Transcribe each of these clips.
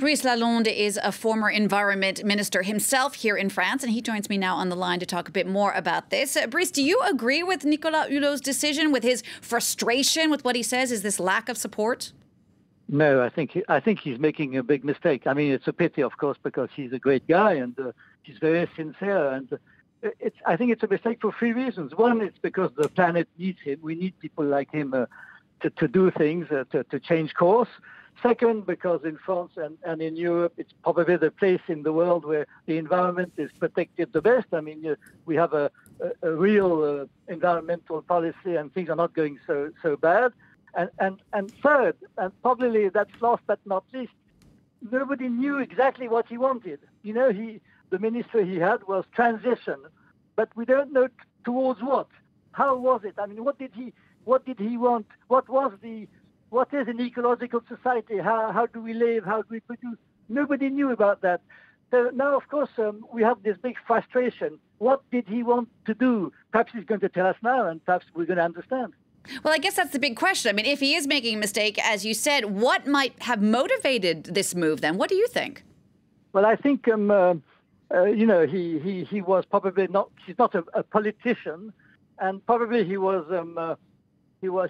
Brice Lalonde is a former environment minister himself here in France, and he joins me now on the line to talk a bit more about this. Brice, do you agree with Nicolas Hulot's decision, with his frustration with what he says is this lack of support? No, I think he's making a big mistake. I mean, it's a pity, of course, because he's a great guy and he's very sincere. And I think it's a mistake for three reasons. One, it's because the planet needs him. We need people like him to do things, to change course. Second, because in France and in Europe, it's probably the place in the world where the environment is protected the best. I mean, we have a real environmental policy and things are not going so bad. And third, and probably that's last but not least, nobody knew exactly what he wanted. You know, the minister he had was transition, but we don't know towards what. How was it? I mean, what did he want? What is an ecological society? How do we live? How do we produce? Nobody knew about that. So now, of course, we have this big frustration. What did he want to do? Perhaps he's going to tell us now, and perhaps we're going to understand. Well, I guess that's the big question. I mean, if he is making a mistake, as you said, what might have motivated this move then? What do you think? Well, I think, he was probably not, he's not a politician, and probably he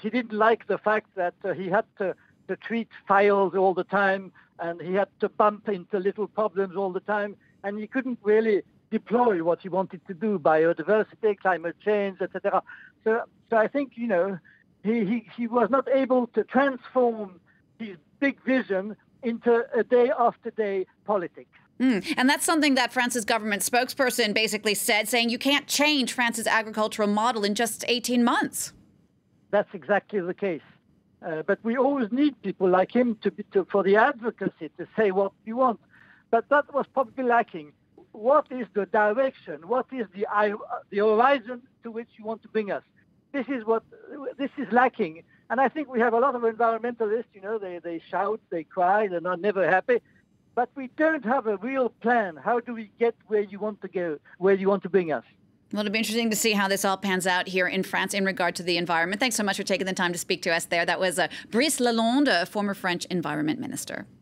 didn't like the fact that he had to treat files all the time, and he had to bump into little problems all the time, and he couldn't really deploy what he wanted to do: biodiversity, climate change, etc. So I think, he was not able to transform his big vision into a day after day politics. And that's something that France's government spokesperson basically said, saying you can't change France's agricultural model in just 18 months. That's exactly the case. But we always need people like him for the advocacy, to say what we want. But that was probably lacking. What is the direction? What is the horizon to which you want to bring us? This is lacking. And I think we have a lot of environmentalists, they shout, they cry, they're never happy. But we don't have a real plan. How do we get where you want to go, where you want to bring us? Well, it'll be interesting to see how this all pans out here in France in regard to the environment. Thanks so much for taking the time to speak to us there. That was Brice Lalonde, a former French environment minister.